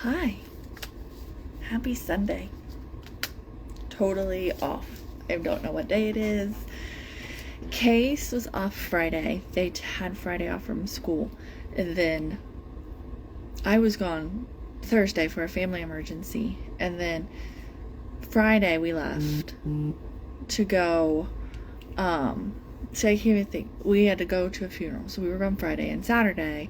Hi. Happy Sunday. Totally off. I don't know what day it is. Case was off Friday. They had Friday off from school. And then I was gone Thursday for a family emergency. And then Friday we left to go, so I can't even think. We had to go to a funeral. So we were gone Friday and Saturday.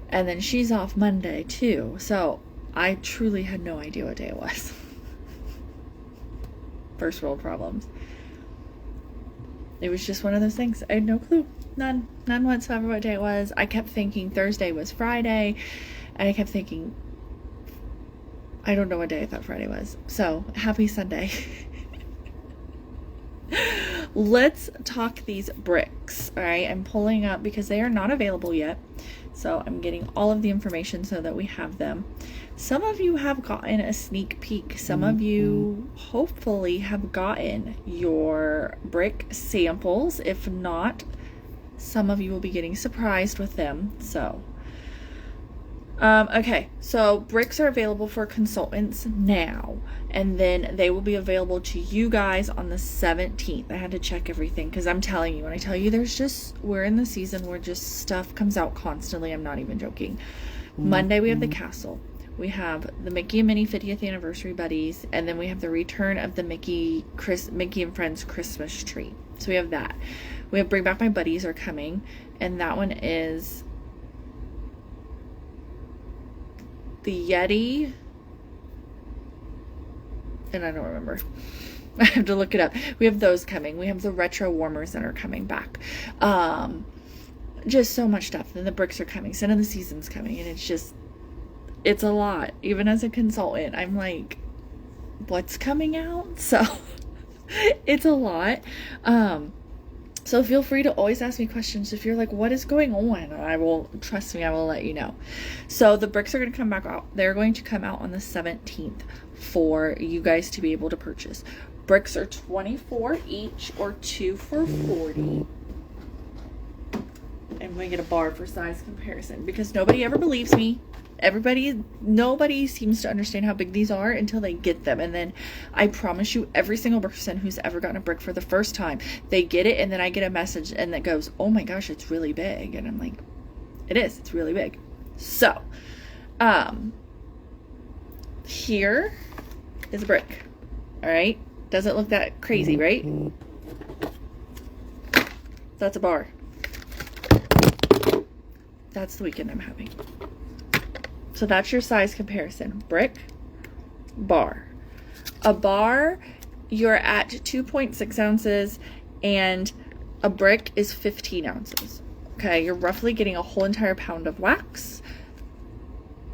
And then she's off Monday too. So I truly had no idea what day it was. First world problems. It was just one of those things. I had no clue. None whatsoever what day it was. I kept thinking Thursday was Friday. And I kept thinking, I don't know what day I thought Friday was. So, happy Sunday. Let's talk these bricks. Alright, I'm pulling up because they are not available yet. So I'm getting all of the information so that we have them. Some of you have gotten a sneak peek. Some of you hopefully have gotten your brick samples. If not, some of you will be getting surprised with them. So, okay. So bricks are available for consultants now. And then they will be available to you guys on the 17th. I had to check everything because I'm telling you, when I tell you we're in the season where just stuff comes out constantly. I'm not even joking. Monday we have the castle. We have the Mickey and Minnie 50th anniversary buddies. And then we have the return of the Mickey and Friends Christmas tree. So we have that. We have Bring Back My Buddies are coming. And that one is the Yeti. And I don't remember. I have to look it up. We have those coming. We have the retro warmers that are coming back. Just so much stuff. Then the bricks are coming. End of the season's coming. And it's a lot. Even as a consultant, I'm like, what's coming out? So it's a lot. So feel free to always ask me questions. If you're like, what is going on? Trust me, I will let you know. So the bricks are going to come back out. They're going to come out on the 17th for you guys to be able to purchase. Bricks are $24 each or 2 for $40. I'm going to get a bar for size comparison because nobody ever believes me. Nobody seems to understand how big these are until they get them. And then I promise you, every single person who's ever gotten a brick for the first time, they get it and then I get a message and that goes, oh my gosh, it's really big. And I'm like, it's really big. So, here is a brick. All right. Doesn't look that crazy, right? That's a bar. That's the weekend I'm having. So that's your size comparison. Brick, bar. A bar, you're at 2.6 ounces, and a brick is 15 ounces. Okay, you're roughly getting a whole entire pound of wax,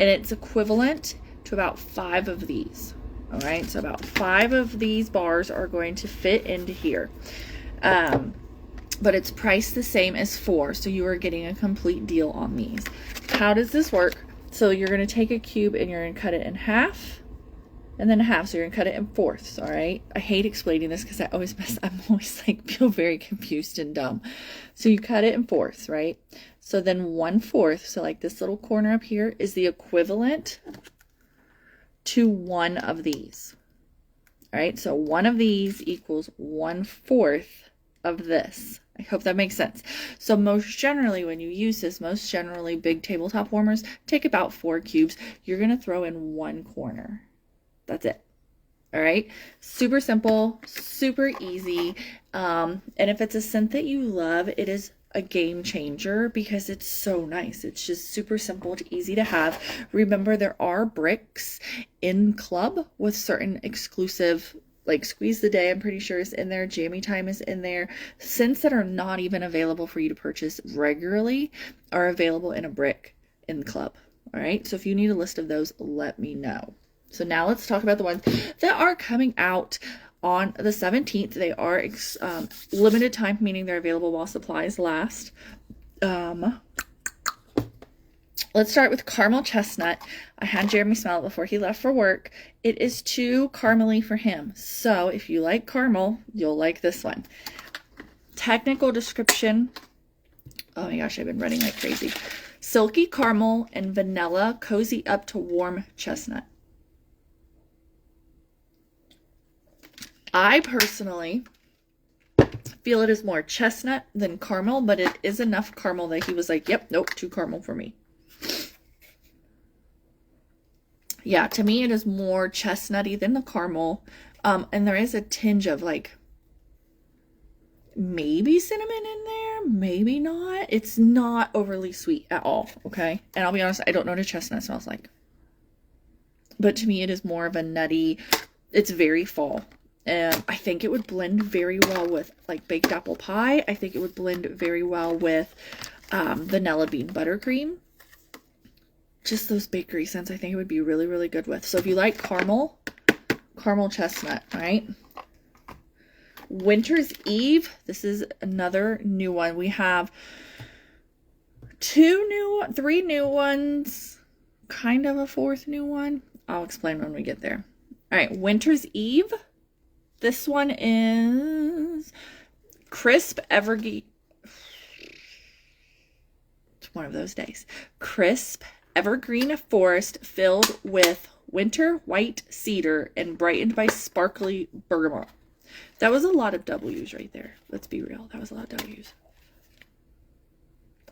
and it's equivalent to about 5 of these. All right, so about 5 of these bars are going to fit into here. But it's priced the same as 4, so you are getting a complete deal on these. How does this work? So you're going to take a cube and you're going to cut it in half and then a half. So you're going to cut it in fourths. All right. I hate explaining this because I'm always like, feel very confused and dumb. So you cut it in fourths, right? So then 1/4. So like this little corner up here is the equivalent to 1 of these. All right. So 1 of these equals 1/4 of this. I hope that makes sense. So most generally when you use this, big tabletop warmers take about 4 cubes. You're going to throw in 1 corner. That's it. All right. Super simple, super easy. And if it's a scent that you love, it is a game changer because it's so nice. It's just super simple, easy to have. Remember, there are bricks in club with certain exclusive, like Squeeze the Day, I'm pretty sure is in there. Jammy Time is in there. Scents that are not even available for you to purchase regularly are available in a brick in the club. All right. So if you need a list of those, let me know. So now let's talk about the ones that are coming out on the 17th. They are limited time, meaning they're available while supplies last. Let's start with caramel chestnut. I had Jeremy smell it before he left for work. It is too caramely for him. So if you like caramel, you'll like this one. Technical description. Oh my gosh, I've been running like crazy. Silky caramel and vanilla, cozy up to warm chestnut. I personally feel it is more chestnut than caramel, but it is enough caramel that he was like, yep, nope, too caramel for me. Yeah, to me it is more chestnutty than the caramel. And there is a tinge of like maybe cinnamon in there, maybe not. It's not overly sweet at all, okay? And I'll be honest, I don't know what a chestnut smells like. But to me it is more of a nutty, it's very fall. And I think it would blend very well with like baked apple pie. I think it would blend very well with vanilla bean buttercream. Just those bakery scents I think it would be really, really good with. So if you like caramel chestnut, right? Winter's Eve. This is another new one. We have three new ones, kind of a fourth new one. I'll explain when we get there. All right, Winter's Eve. This one is crisp evergreen. It's one of those days. Crisp evergreen forest filled with winter white cedar and brightened by sparkly bergamot. That was a lot of W's right there. Let's be real. That was a lot of W's.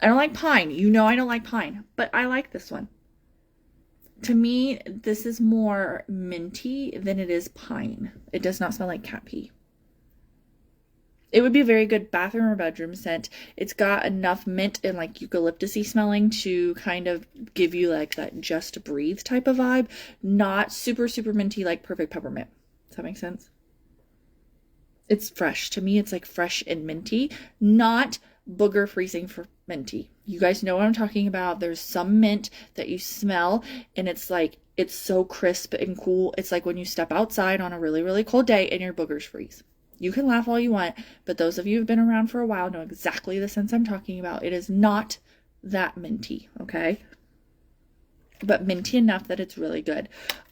I don't like pine. You know I don't like pine, but I like this one. To me, this is more minty than it is pine. It does not smell like cat pee. It would be a very good bathroom or bedroom scent. It's got enough mint and like eucalyptus-y smelling to kind of give you like that just breathe type of vibe. Not super, super minty like perfect peppermint. Does that make sense? It's fresh. To me, it's like fresh and minty, not booger freezing for minty. You guys know what I'm talking about. There's some mint that you smell and it's like, it's so crisp and cool. It's like when you step outside on a really, really cold day and your boogers freeze. You can laugh all you want, but those of you who've been around for a while know exactly the scents I'm talking about. It is not that minty, okay? But minty enough that it's really good.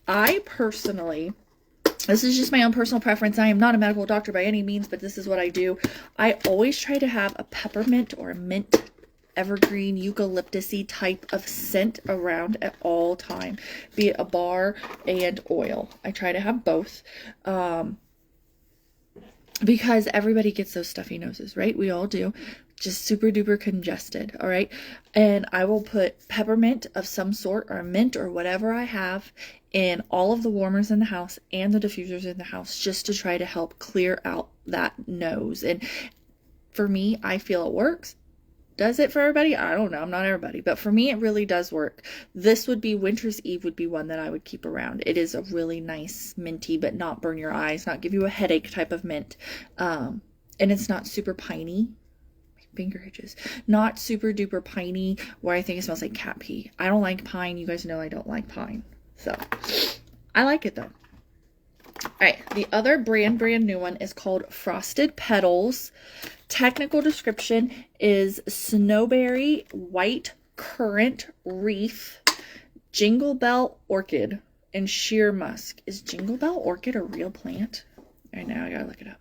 I personally, this is just my own personal preference. I am not a medical doctor by any means, but this is what I do. I always try to have a peppermint or a mint evergreen eucalyptus-y type of scent around at all time, be it a bar and oil. I try to have both. Because everybody gets those stuffy noses, right? We all do. Just super duper congested, all right? And I will put peppermint of some sort or mint or whatever I have in all of the warmers in the house and the diffusers in the house just to try to help clear out that nose. And for me, I feel it works. Does it for everybody? I don't know. I'm not everybody. But for me, it really does work. This would be Winter's Eve would be one that I would keep around. It is a really nice minty, but not burn your eyes, not give you a headache type of mint. And it's not super piney. My finger itches. Not super duper piney where I think it smells like cat pee. I don't like pine. You guys know I don't like pine. So I like it though. All right. The other brand new one is called Frosted Petals. Technical description is snowberry, white currant reef, jingle bell orchid, and sheer musk. Is jingle bell orchid a real plant? All right, now I gotta look it up.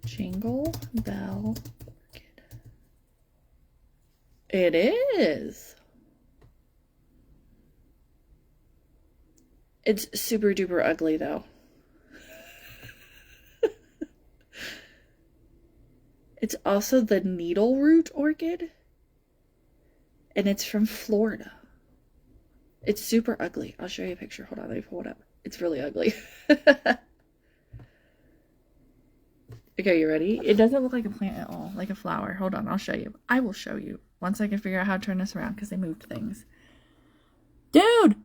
Jingle bell orchid. It is. It's super duper ugly though. It's also the needle root orchid, and it's from Florida. It's super ugly. I'll show you a picture. Hold on, let me pull it up. It's really ugly. Okay, you ready? It doesn't look like a plant at all, like a flower. Hold on, I'll show you. I will show you once I can figure out how to turn this around because they moved things. Dude!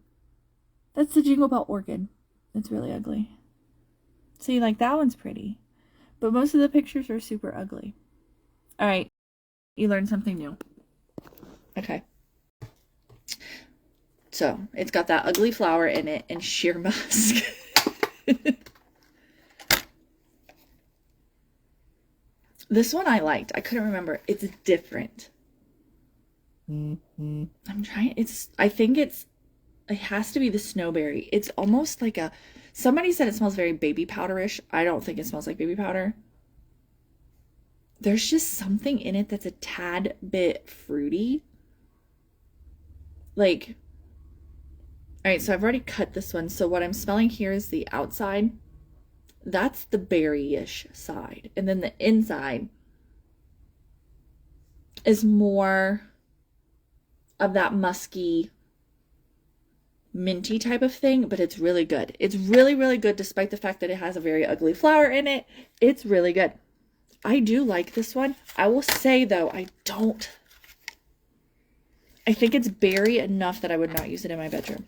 That's the jingle bell orchid. It's really ugly. See, like that one's pretty, but most of the pictures are super ugly. All right, you learned something new. Okay. So, it's got that ugly flower in it and sheer musk. This one I liked. I couldn't remember. It's different. I'm trying. I think it has to be the snowberry. It's almost like somebody said it smells very baby powderish. I don't think it smells like baby powder. there's just something in it that's a tad bit fruity. Like, all right, so I've already cut this one. So what I'm smelling here is the outside. That's the berry-ish side. And then the inside is more of that musky, minty type of thing, but it's really good. It's really, really good despite the fact that it has a very ugly flower in it. It's really good. I do like this one. I will say, though, I think it's berry enough that I would not use it in my bedroom.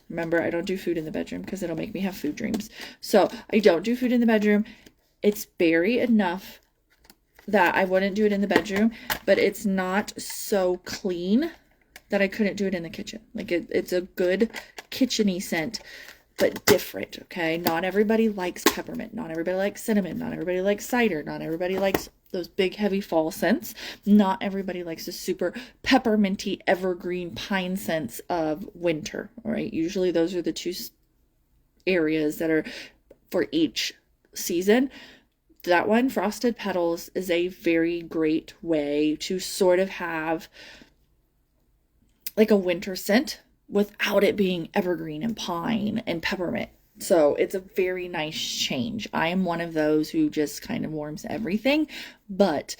Remember, I don't do food in the bedroom because it'll make me have food dreams. So I don't do food in the bedroom. It's berry enough that I wouldn't do it in the bedroom, but it's not so clean that I couldn't do it in the kitchen. Like it's a good kitchen-y scent, but different, okay? Not everybody likes peppermint. Not everybody likes cinnamon. Not everybody likes cider. Not everybody likes those big, heavy fall scents. Not everybody likes the super pepperminty, evergreen pine scents of winter, all right? Usually those are the two areas that are for each season. That one, Frosted Petals, is a very great way to sort of have like a winter scent without it being evergreen and pine and peppermint. So it's a very nice change. I am one of those who just kind of warms everything, but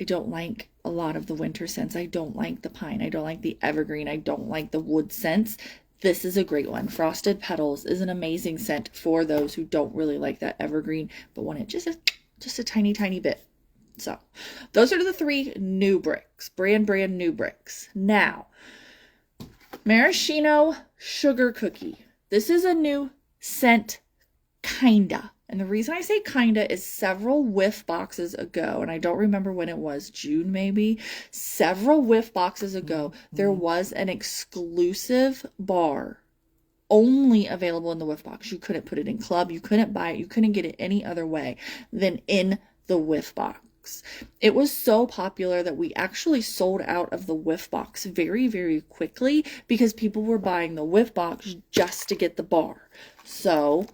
I don't like a lot of the winter scents. I don't like the pine. I don't like the evergreen. I don't like the wood scents. This is a great one. Frosted Petals is an amazing scent for those who don't really like that evergreen, but want it just a tiny, tiny bit. So those are the 3 new bricks, brand new bricks. Now, Maraschino Sugar Cookie. This is a new scent, kinda. And the reason I say kinda is several whiff boxes ago, and I don't remember when it was, June maybe, several whiff boxes ago, there was an exclusive bar only available in the whiff box. You couldn't put it in club, you couldn't buy it, you couldn't get it any other way than in the whiff box. It was so popular that we actually sold out of the whiff box very, very quickly because people were buying the whiff box just to get the bar. So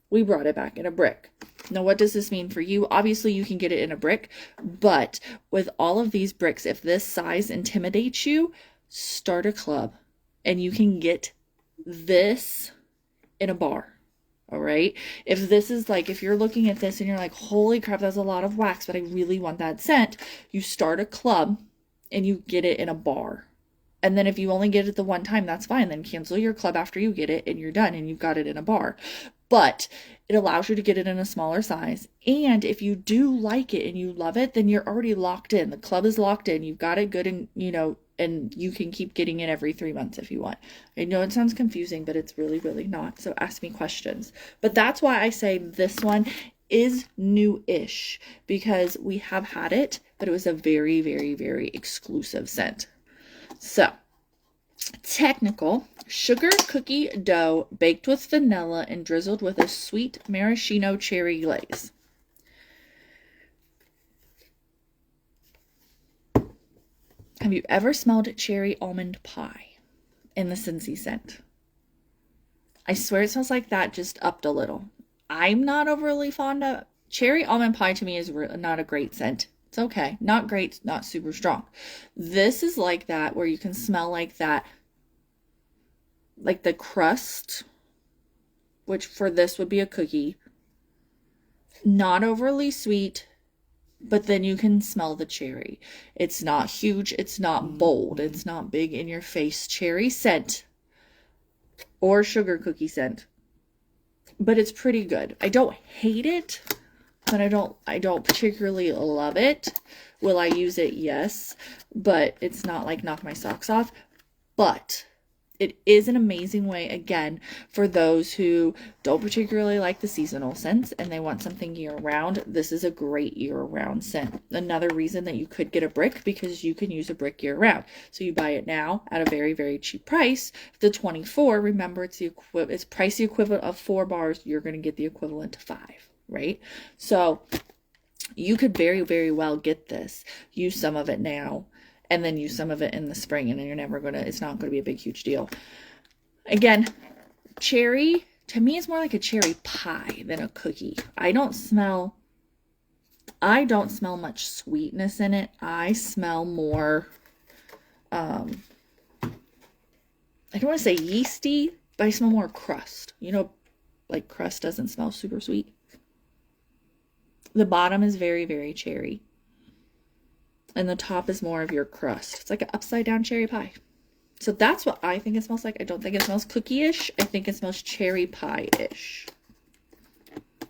we brought it back in a brick. Now, what does this mean for you? Obviously, you can get it in a brick, but with all of these bricks, if this size intimidates you, start a club and you can get this in a bar. All right. If this is like, if you're looking at this and you're like, holy crap, that's a lot of wax, but I really want that scent, you start a club and you get it in a bar. And then if you only get it the one time, that's fine. Then cancel your club after you get it and you're done and you've got it in a bar. But it allows you to get it in a smaller size. And if you do like it and you love it, then you're already locked in. The club is locked in. You've got it good and, and you can keep getting it every 3 months if you want. I know it sounds confusing, but it's really, really not. So ask me questions. But that's why I say this one is new-ish, because we have had it, but it was a very, very, very exclusive scent. So, technical sugar cookie dough baked with vanilla and drizzled with a sweet maraschino cherry glaze. Have you ever smelled cherry almond pie in the Scentsy scent? I swear it smells like that, just upped a little. I'm not overly fond of cherry almond pie. To me is not a great scent. It's okay. Not great, not super strong. This is like that, where you can smell like that, like the crust, which for this would be a cookie. Not overly sweet, but then you can smell the cherry. It's not huge. It's not bold. It's not big in your face cherry scent or sugar cookie scent, but it's pretty good. I don't hate it, but I don't particularly love it. Will I use it? Yes, but it's not like knock my socks off. But it is an amazing way, again, for those who don't particularly like the seasonal scents and they want something year-round. This is a great year-round scent. Another reason that you could get a brick, because you can use a brick year-round. So you buy it now at a very, very cheap price. The 24, remember, it's price the equivalent of 4 bars. You're going to get the equivalent to 5, right? So you could very, very well get this, use some of it now, and then use some of it in the spring, and then it's not going to be a big, huge deal. Again, cherry, to me, is more like a cherry pie than a cookie. I don't smell I don't smell much sweetness in it. I smell more, I don't want to say yeasty, but I smell more crust. You know, like crust doesn't smell super sweet. The bottom is very, very cherry. And the top is more of your crust. It's like an upside down cherry pie. So that's what I think it smells like. I don't think it smells cookie-ish. I think it smells cherry pie-ish.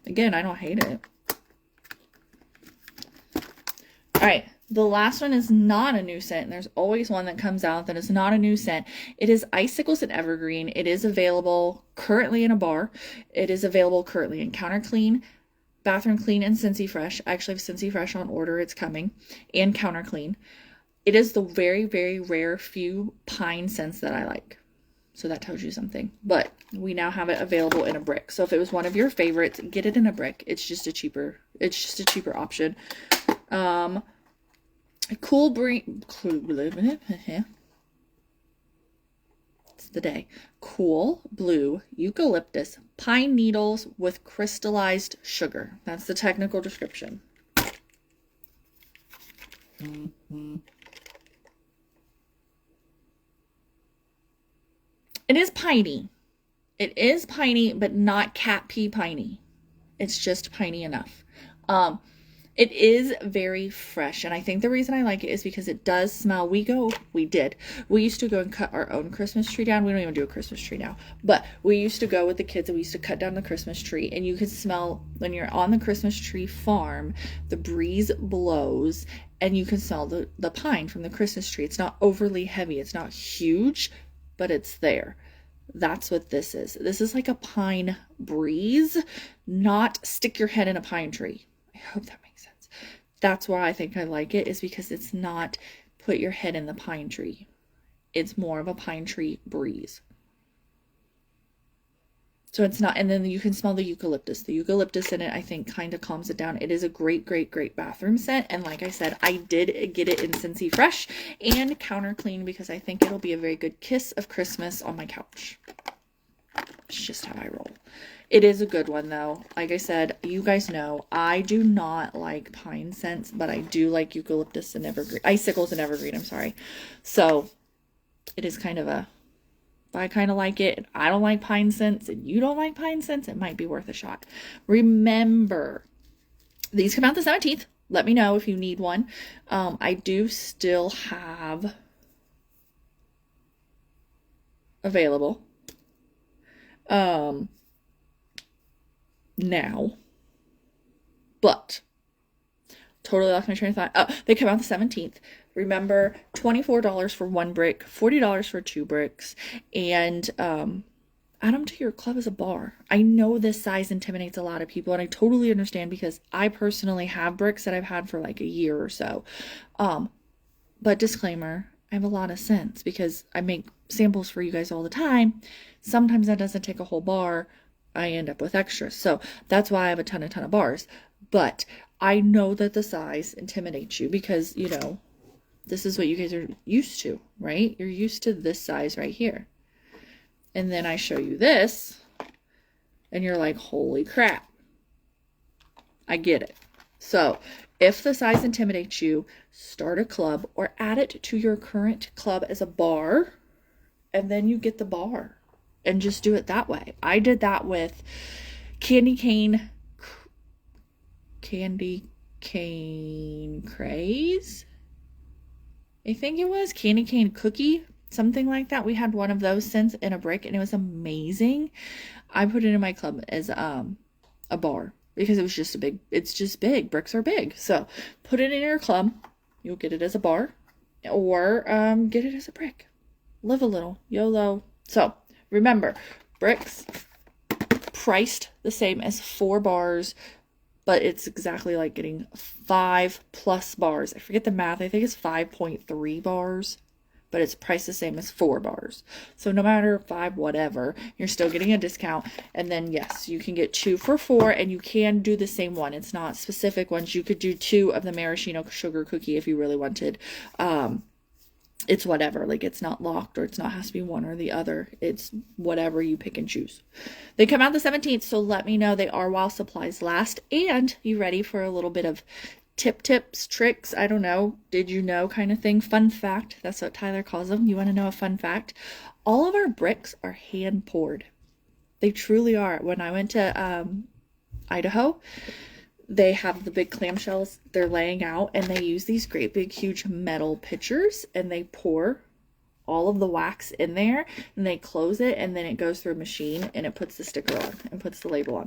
Again, I don't hate it. All right. The last one is not a new scent. And there's always one that comes out that is not a new scent. It is Icicles and Evergreen. It is available currently in a bar. It is available currently in Counter Clean, Bathroom Clean, and Scentsy Fresh. I actually have Scentsy Fresh on order. It's coming. And Counter Clean. It is the very, very rare few pine scents that I like. So that tells you something. But we now have it available in a brick. So if it was one of your favorites, get it in a brick. It's just a cheaper option. Cool breeze. It's the day. Cool blue eucalyptus pine needles with crystallized sugar. That's the technical description. It is piney. It is piney, but not cat pee piney. It's just piney enough. It is very fresh, and I think the reason I like it is because it does smell. We used to go and cut our own Christmas tree down. We don't even do a Christmas tree now, but we used to go with the kids and we used to cut down the Christmas tree, and you could smell when you're on the Christmas tree farm, the breeze blows and you can smell the pine from the Christmas tree. It's not overly heavy. It's not huge, but it's there. That's what this is. This is like a pine breeze, not stick your head in a pine tree. I hope that makes sense. That's why I think I like it, is because it's not put your head in the pine tree. It's more of a pine tree breeze. So it's not, and then you can smell the eucalyptus. The eucalyptus in it, I think, kind of calms it down. It is a great, great, great bathroom scent. And like I said, I did get it in Scentsy Fresh and Counter Clean because I think it'll be a very good kiss of Christmas on my couch. It's just how I roll. It is a good one, though. Like I said, you guys know, I do not like pine scents, but I do like eucalyptus and evergreen, icicles and evergreen, I'm sorry. So it is kind of a, if I kind of like it, and I don't like pine scents, and you don't like pine scents, it might be worth a shot. Remember, these come out the 17th. Let me know if you need one. I do still have available. Now, but totally lost my train of thought. Oh, they come out the 17th. Remember, $24 for one brick, $40 for 2 bricks, and add them to your club as a bar. I know this size intimidates a lot of people, and I totally understand because I personally have bricks that I've had for like a year or so. But disclaimer, I have a lot of scents because I make samples for you guys all the time. Sometimes that doesn't take a whole bar. I end up with extras. So that's why I have a ton of bars. But I know that the size intimidates you because, you know, this is what you guys are used to, right? You're used to this size right here. And then I show you this and you're like, holy crap. I get it. So if the size intimidates you, start a club or add it to your current club as a bar, and then you get the bar and just do it that way. I did that with candy cane craze. I think it was candy cane cookie, something like that. We had one of those scents in a brick and it was amazing. I put it in my club as a bar because it was just it's just big. Bricks are big. So put it in your club. You'll get it as a bar or get it as a brick. Live a little. YOLO. So remember, bricks priced the same as 4 bars, but it's exactly like getting 5+ bars. I forget the math. I think it's 5.3 bars, but it's priced the same as 4 bars. So no matter 5, whatever, you're still getting a discount. And then yes, you can get 2 for $4, and you can do the same one. It's not specific ones. You could do 2 of the maraschino sugar cookie if you really wanted. It's whatever, like it's not locked or it's not has to be one or the other. It's whatever you pick and choose. They come out the 17th, so let me know. They are while supplies last. And you ready for a little bit of tips, tricks, I don't know, did you know kind of thing. Fun fact, that's what Tyler calls them. You want to know a fun fact? All of our bricks are hand poured. They truly are. When I went to Idaho, they have the big clamshells they're laying out, and they use these great big huge metal pitchers, and they pour all of the wax in there, and they close it, and then it goes through a machine, and it puts the sticker on and puts the label on.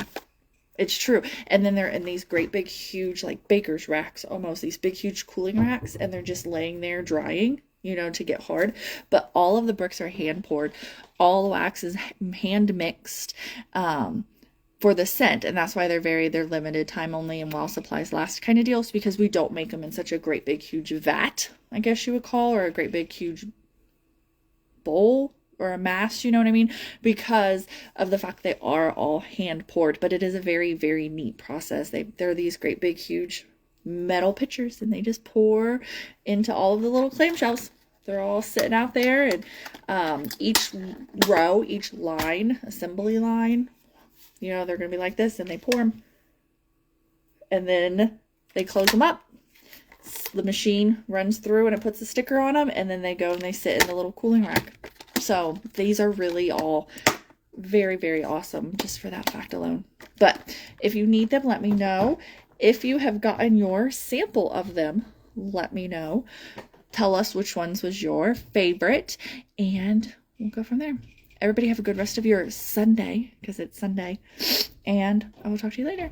It's true. And then they're in these great big huge, like baker's racks, almost these big huge cooling racks, and they're just laying there drying, you know, to get hard. But all of the bricks are hand poured. All the wax is hand mixed for the scent, and that's why they're limited time only and while supplies last kind of deals, because we don't make them in such a great big huge vat, I guess you would call, or a great big huge bowl or a mass, you know what I mean? Because of the fact they are all hand poured, but it is a very, very neat process. They're these great big huge metal pitchers, and they just pour into all of the little clamshells. They're all sitting out there, and each row, each line, assembly line, you know, they're going to be like this, and they pour them, and then they close them up. The machine runs through and it puts the sticker on them, and then they go and they sit in the little cooling rack. So these are really all very, very awesome just for that fact alone. But if you need them, let me know. If you have gotten your sample of them, let me know. Tell us which ones was your favorite, and we'll go from there. Everybody have a good rest of your Sunday, because it's Sunday, and I will talk to you later.